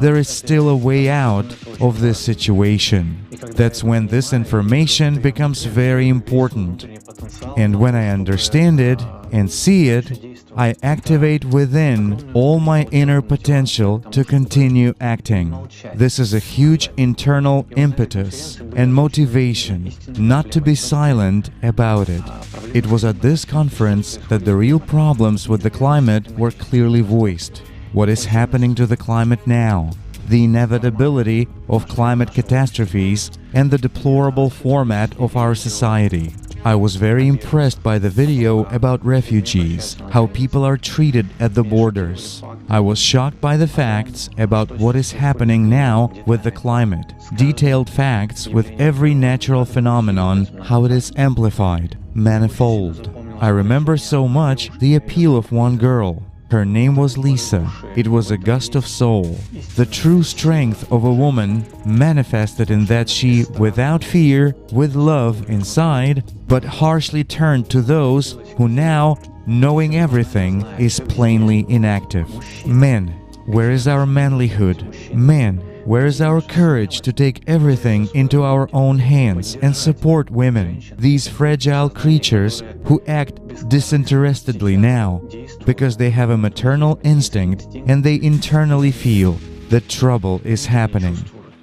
there is still a way out of this situation. That's when this information becomes very important. And when I understand it and see it, I activate within all my inner potential to continue acting. This is a huge internal impetus and motivation not to be silent about it. It was at this conference that the real problems with the climate were clearly voiced. What is happening to the climate now? The inevitability of climate catastrophes and the deplorable format of our society. I was very impressed by the video about refugees, how people are treated at the borders. I was shocked by the facts about what is happening now with the climate. Detailed facts with every natural phenomenon, how it is amplified, manifold. I remember so much the appeal of one girl. Her name was Lisa. It was a gust of soul. The true strength of a woman manifested in that she, without fear, with love inside, but harshly turned to those who now, knowing everything, is plainly inactive. Men, where is our manlyhood? Men, where is our courage to take everything into our own hands and support women, these fragile creatures who act disinterestedly now, because they have a maternal instinct and they internally feel that trouble is happening,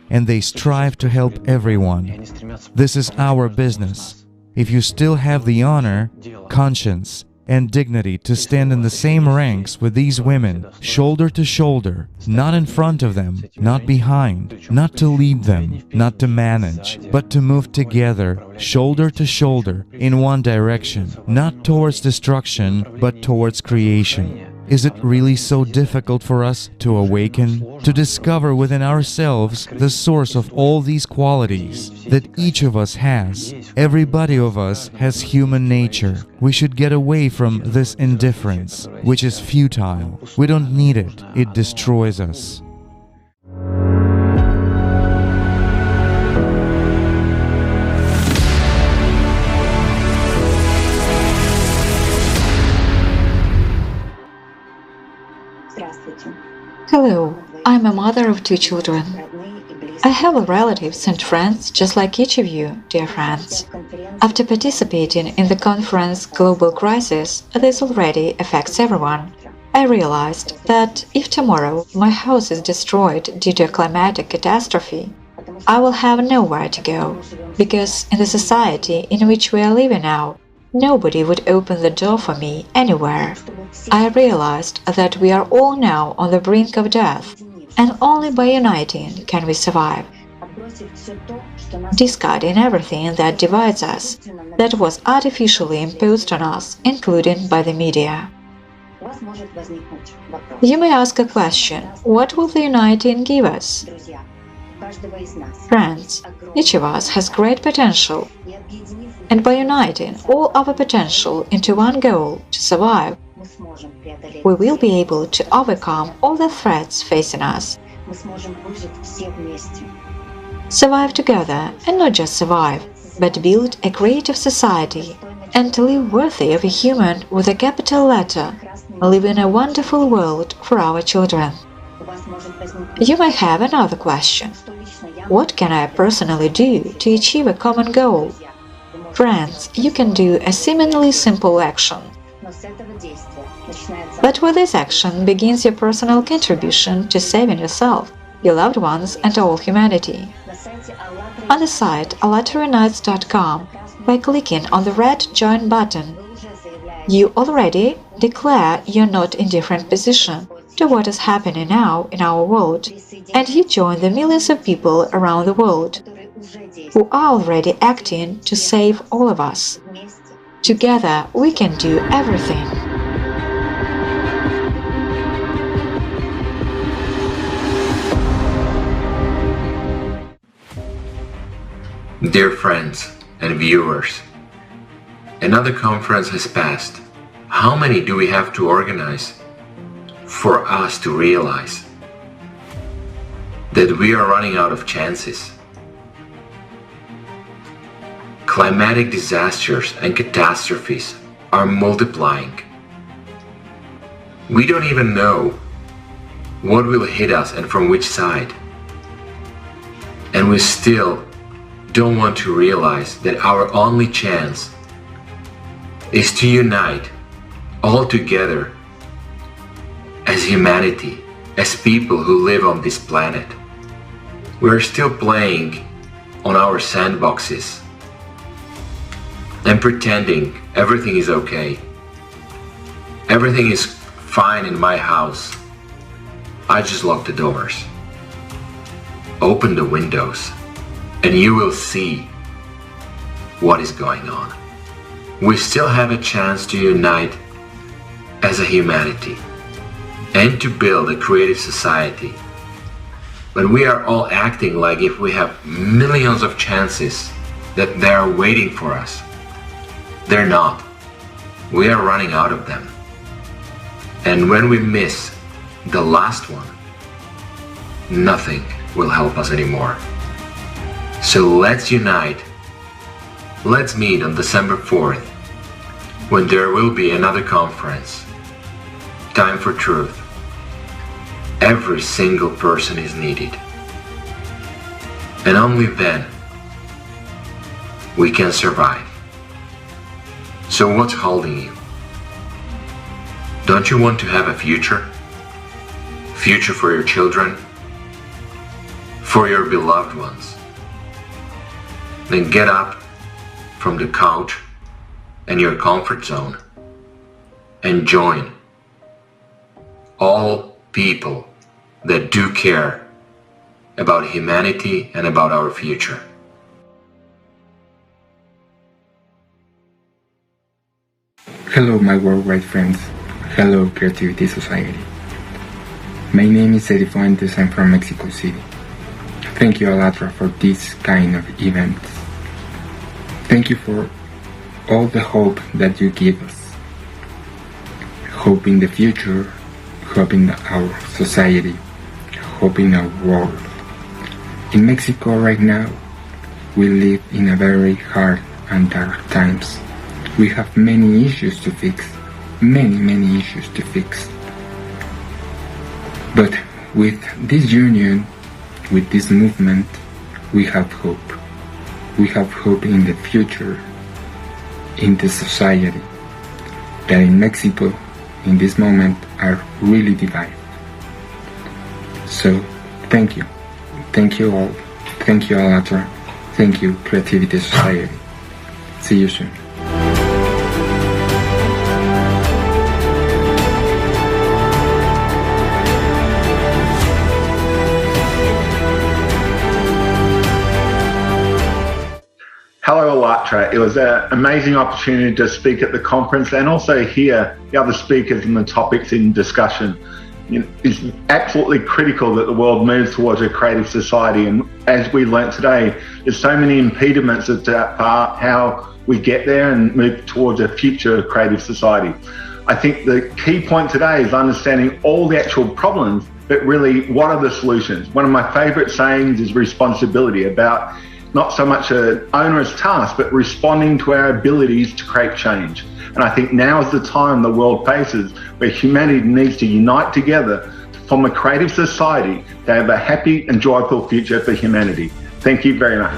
and they strive to help everyone. This is our business. If you still have the honor, conscience, and dignity to stand in the same ranks with these women, shoulder to shoulder, not in front of them, not behind, not to lead them, not to manage, but to move together, shoulder to shoulder, in one direction, not towards destruction, but towards creation. Is it really so difficult for us to awaken, to discover within ourselves the source of all these qualities that each of us has? Everybody of us has human nature. We should get away from this indifference, which is futile. We don't need it. It destroys us. Hello, I'm a mother of 2 children. I have relatives and friends just like each of you, dear friends. After participating in the conference Global Crisis, this already affects everyone. I realized that if tomorrow my house is destroyed due to a climatic catastrophe, I will have nowhere to go, because in the society in which we are living now, nobody would open the door for me anywhere. I realized that we are all now on the brink of death, and only by uniting can we survive. Discarding everything that divides us, that was artificially imposed on us, including by the media. You may ask a question: what will the uniting give us? Friends, each of us has great potential, and by uniting all our potential into one goal to survive, we will be able to overcome all the threats facing us. Survive together, and not just survive, but build a creative society and live worthy of a human with a capital letter, live in a wonderful world for our children. You may have another question: what can I personally do to achieve a common goal? Friends, you can do a seemingly simple action. But with this action begins your personal contribution to saving yourself, your loved ones, and all humanity. On the site allaturinites.com, by clicking on the red Join button, you already declare your not indifferent position to what is happening now in our world, and you join the millions of people around the world who are already acting to save all of us. Together we can do everything. Dear friends and viewers, another conference has passed. How many do we have to organize for us to realize that we are running out of chances? Climatic disasters and catastrophes are multiplying. We don't even know what will hit us and from which side. And we still don't want to realize that our only chance is to unite all together as humanity, as people who live on this planet. We're still playing on our sandboxes and pretending everything is okay. Everything is fine in my house. I just lock the doors. Open the windows and you will see what is going on. We still have a chance to unite as a humanity and to build a creative society. But we are all acting like if we have millions of chances that they are waiting for us. They're not. We are running out of them. And when we miss the last one, nothing will help us anymore. So let's unite. Let's meet on December 4th, when there will be another conference. Time for truth. Every single person is needed. And only then we can survive. So what's holding you? Don't you want to have a future? Future for your children? For your beloved ones? Then get up from the couch and your comfort zone and join all people that do care about humanity and about our future. Hello my worldwide friends. Hello Creativity Society. My name is Eddie Fuentes. I'm from Mexico City. Thank you Alatra for this kind of events. Thank you for all the hope that you give us. Hope in the future, hope in our society, hope in our world. In Mexico right now, we live in a very hard and dark times. We have many issues to fix, many issues to fix. But with this union, with this movement, we have hope. We have hope in the future, in the society, that in Mexico, in this moment, are really divided. So, thank you. Thank you all. Thank you, Alatra. Thank you, Creativity Society. See you soon. Hello Alatra, it was an amazing opportunity to speak at the conference and also hear the other speakers and the topics in discussion. It's absolutely critical that the world moves towards a creative society, and as we learnt today, there's so many impediments as to how we get there and move towards a future creative society. I think the key point today is understanding all the actual problems, but really what are the solutions? One of my favourite sayings is responsibility, about not so much an onerous task, but responding to our abilities to create change. And I think now is the time the world faces where humanity needs to unite together to form a creative society to have a happy and joyful future for humanity. Thank you very much.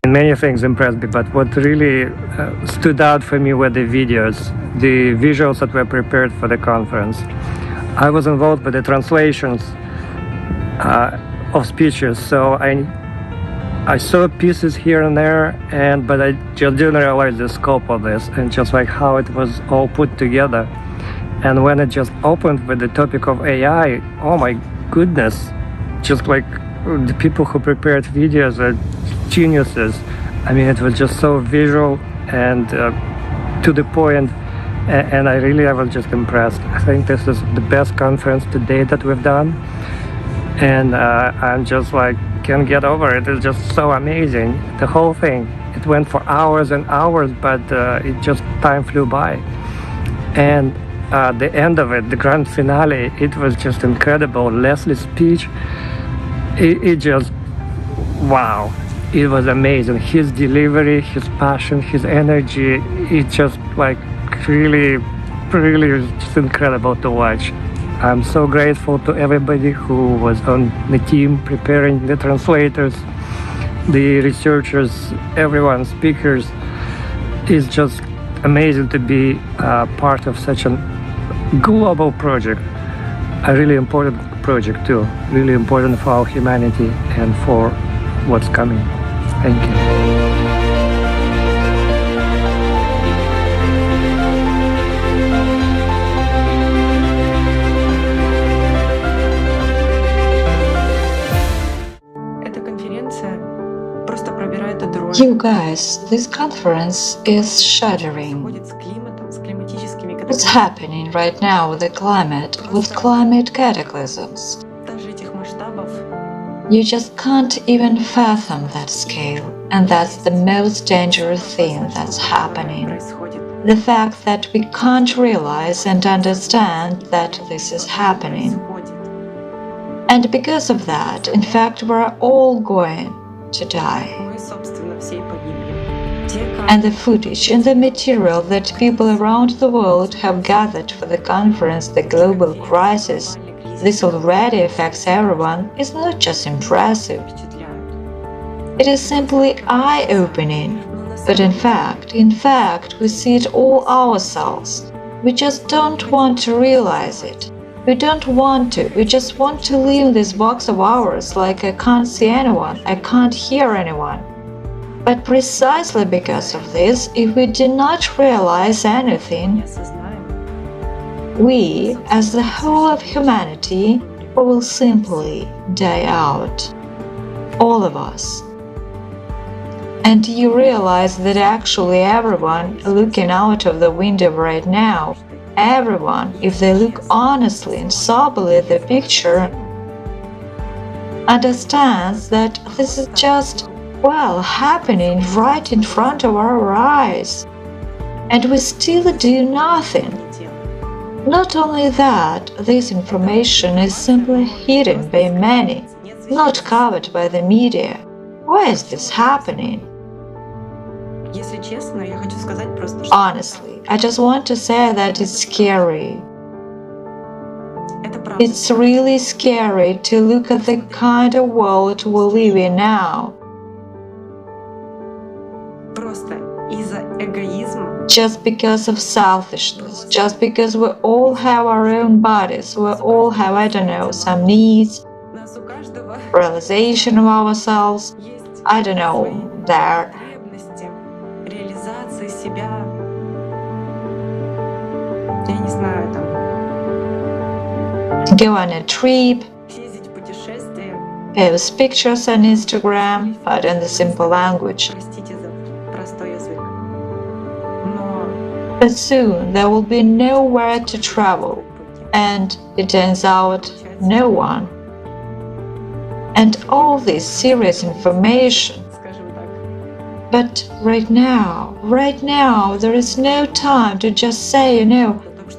Many things impressed me, but what really stood out for me were the videos, the visuals that were prepared for the conference. I was involved with the translations of speeches, so I saw pieces here and there, but I just didn't realize the scope of this and just like how it was all put together. And when it just opened with the topic of AI, oh my goodness, just like the people who prepared videos are geniuses. I mean, it was just so visual and to the point, and I was just impressed. I think this is the best conference to date that we've done, and I'm just like, can't get over it. It's just so amazing. The whole thing, it went for hours and hours, but it just, time flew by. And the end of it, the grand finale, it was just incredible. Leslie's speech, it just, wow. it was amazing. His delivery, his passion, his energy, it's just like really just incredible to watch. I'm so grateful to everybody who was on the team preparing, the translators, the researchers, everyone, speakers. It's just amazing to be part of such a global project, a really important project too, really important for our humanity and for what's coming. Thank you. You guys, this conference is shattering. What's happening right now with the climate, with climate cataclysms? You just can't even fathom that scale, and that's the most dangerous thing that's happening. The fact that we can't realize and understand that this is happening. And because of that, in fact, we're all going to die. And the footage and the material that people around the world have gathered for the conference, the global crisis, this already affects everyone, is not just impressive. It is simply eye-opening. But in fact, we see it all ourselves. We just don't want to realize it. We don't want to. We just want to live in this box of ours like I can't see anyone, I can't hear anyone. But precisely because of this, if we do not realize anything, we, as the whole of humanity, will simply die out. All of us. And you realize that actually everyone looking out of the window right now, everyone, if they look honestly and soberly at the picture, understands that this is just, well, happening right in front of our eyes. And we still do nothing. Not only that, this information is simply hidden by many, not covered by the media. Why is this happening? Honestly, I just want to say that it's scary. It's really scary to look at the kind of world we live in now. Just because of selfishness, just because we all have our own bodies, we all have, I don't know, some needs, realization of ourselves, I don't know, there. Go on a trip, post pictures on Instagram, but in the simple language. But soon there will be nowhere to travel, and it turns out no one. And all this serious information. But right now, there is no time to just say,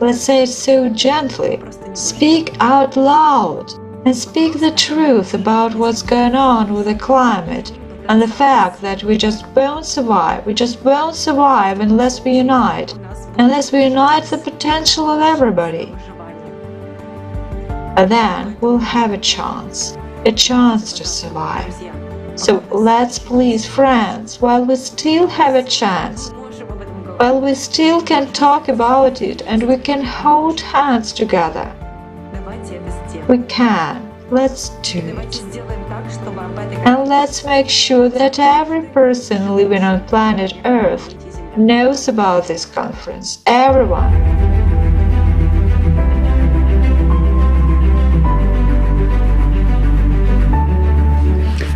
let's say it so gently. Speak out loud and speak the truth about what's going on with the climate and the fact that we just won't survive. We just won't survive unless we unite the potential of everybody. But then we'll have a chance to survive. So let's please, friends, while we still have a chance, while we still can talk about it and we can hold hands together, we can. Let's do it. And let's make sure that every person living on planet Earth knows about this conference. Everyone.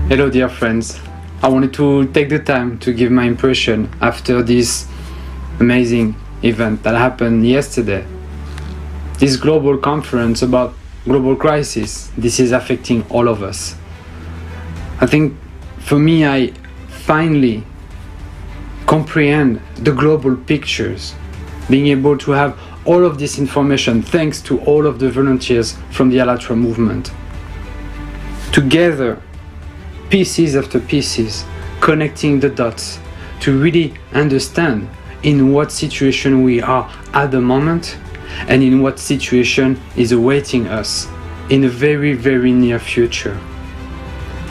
Hello dear friends, I wanted to take the time to give my impression after this amazing event that happened yesterday. This global conference about global crisis, this is affecting all of us. I think for me, I finally comprehend the global pictures, being able to have all of this information thanks to all of the volunteers from the ALLATRA movement. Together, pieces after pieces, connecting the dots to really understand in what situation we are at the moment and in what situation is awaiting us in a very, very near future.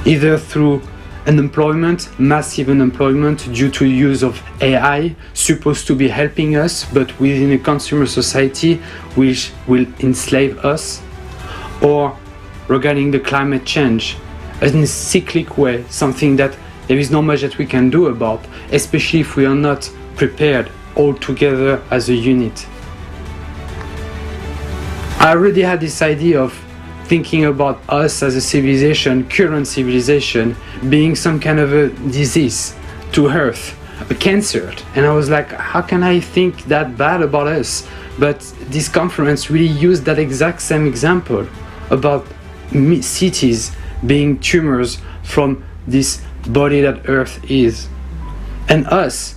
Either through unemployment, massive unemployment due to use of AI, supposed to be helping us, but within a consumer society which will enslave us, or regarding the climate change, in a cyclic way, something that there is not much that we can do about, especially if we are not prepared all together as a unit. I already had this idea of thinking about us as a civilization, current civilization, being some kind of a disease to Earth, a cancer. And I was like, how can I think that bad about us? But this conference really used that exact same example about cities being tumors from this body that Earth is. And us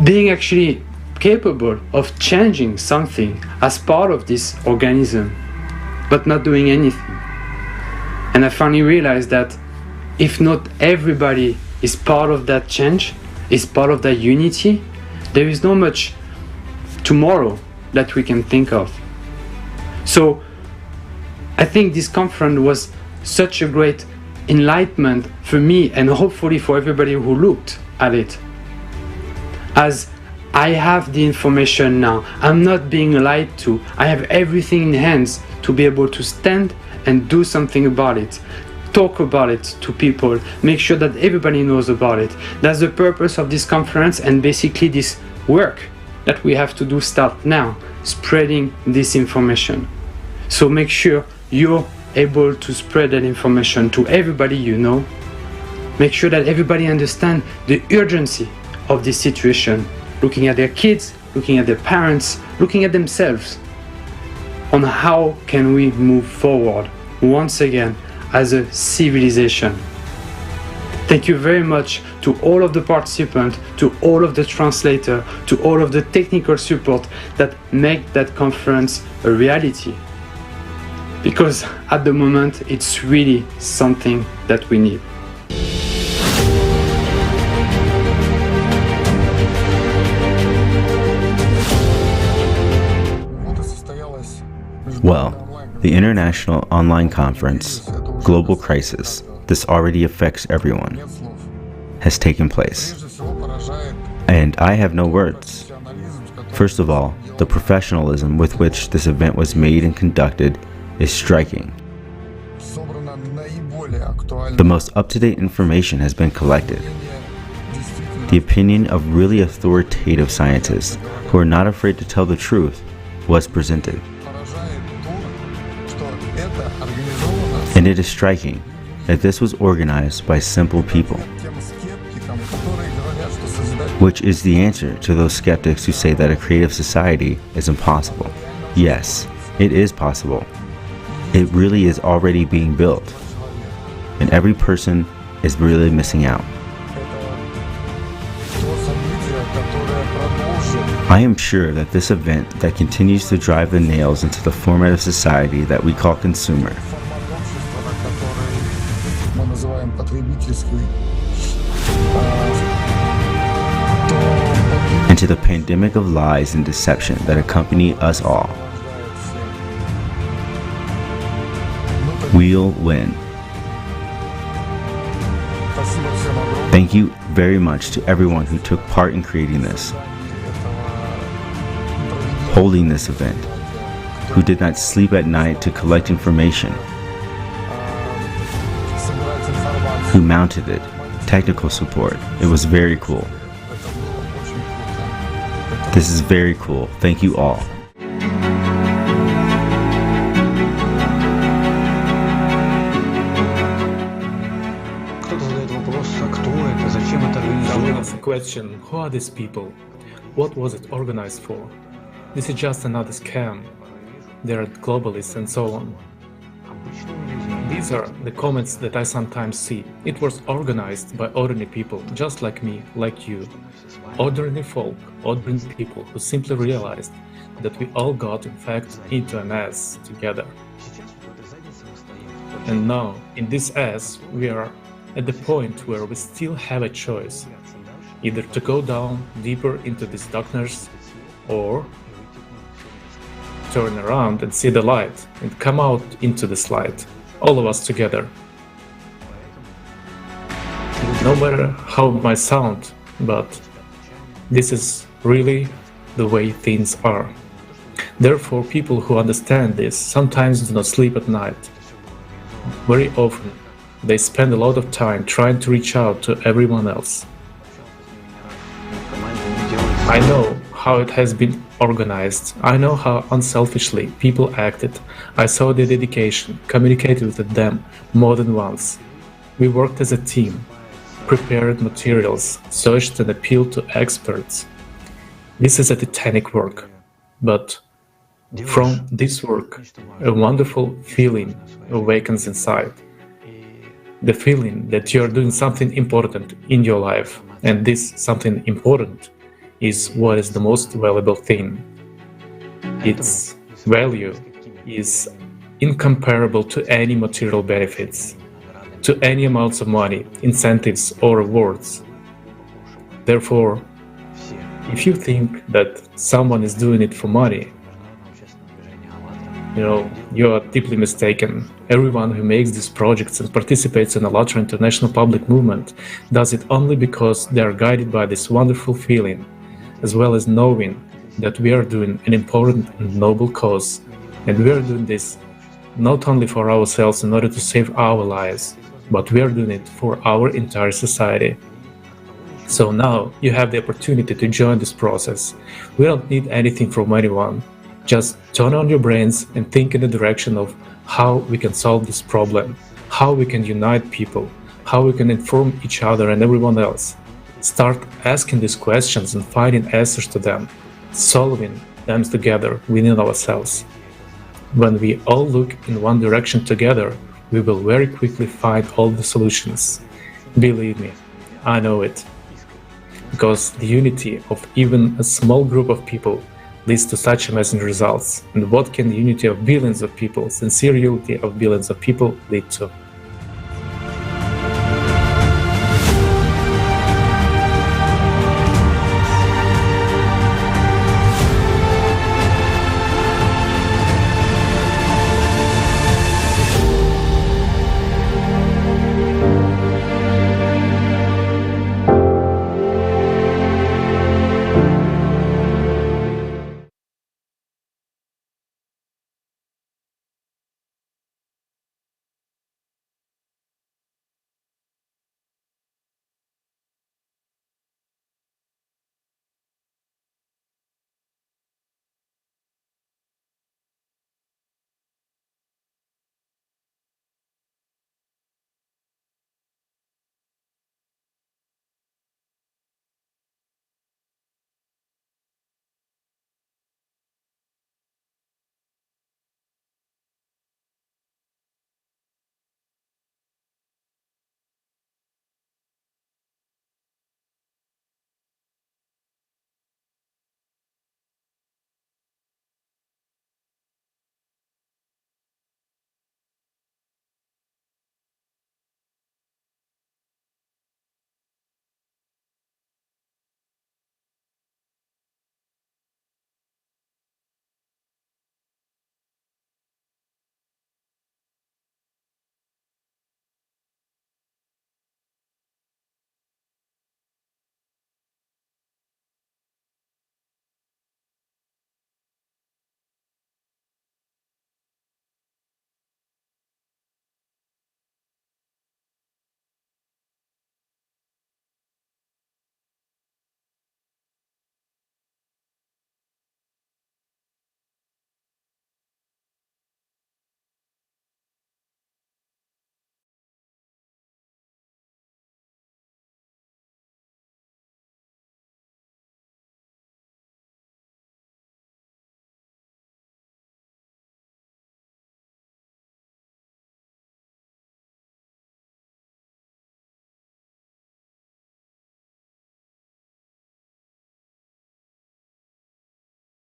being actually capable of changing something as part of this organism, but not doing anything. And I finally realized that if not everybody is part of that change, is part of that unity, there is not much tomorrow that we can think of. So I think this conference was such a great enlightenment for me and hopefully for everybody who looked at it. As I have the information now, I'm not being lied to, I have everything in hands to be able to stand and do something about it, talk about it to people, make sure that everybody knows about it. That's the purpose of this conference and basically this work that we have to do start now, spreading this information. So make sure you're able to spread that information to everybody you know. Make sure that everybody understands the urgency of this situation, looking at their kids, looking at their parents, looking at themselves, on how can we move forward once again as a civilization. Thank you very much to all of the participants, to all of the translators, to all of the technical support that make that conference a reality. Because at the moment, it's really something that we need. Well, the International Online Conference, Global Crisis, This Already Affects Everyone, has taken place. And I have no words. First of all, the professionalism with which this event was made and conducted is striking. The most up-to-date information has been collected. The opinion of really authoritative scientists who are not afraid to tell the truth was presented. And it is striking that this was organized by simple people, which is the answer to those skeptics who say that a creative society is impossible. Yes, it is possible. It really is already being built, and every person is really missing out. I am sure that this event that continues to drive the nails into the format of society that we call consumer into the pandemic of lies and deception that accompany us all. We'll win. Thank you very much to everyone who took part in creating this, holding this event, who did not sleep at night to collect information, who mounted it, technical support. It was very cool. This is very cool. Thank you all. Question, who are these people? What was it organized for? This is just another scam. They are globalists and so on. These are the comments that I sometimes see. It was organized by ordinary people, just like me, like you. Ordinary folk, ordinary people who simply realized that we all got, in fact, into a mess together. And now, in this mess, we are at the point where we still have a choice, either to go down deeper into this darkness or turn around and see the light and come out into this light, all of us together. No matter how it might sound, but this is really the way things are. Therefore, people who understand this sometimes do not sleep at night. Very often, they spend a lot of time trying to reach out to everyone else. I know how it has been organized. I know how unselfishly people acted. I saw their dedication, communicated with them more than once. We worked as a team, prepared materials, searched and appealed to experts. This is a titanic work, but from this work, a wonderful feeling awakens inside. The feeling that you are doing something important in your life, and this something important is what is the most valuable thing. Its value is incomparable to any material benefits, to any amounts of money, incentives or rewards. Therefore, if you think that someone is doing it for money, you are deeply mistaken. Everyone who makes these projects and participates in ALLATRA international public movement does it only because they are guided by this wonderful feeling, as well as knowing that we are doing an important and noble cause, and we are doing this not only for ourselves in order to save our lives, but we are doing it for our entire society. So now you have the opportunity to join this process. We don't need anything from anyone. Just turn on your brains and think in the direction of how we can solve this problem, how we can unite people, how we can inform each other and everyone else. Start asking these questions and finding answers to them, solving them together within ourselves. When we all look in one direction together, we will very quickly find all the solutions. Believe me, I know it. Because the unity of even a small group of people leads to such amazing results. And what can the unity of billions of people, sincere unity of billions of people lead to?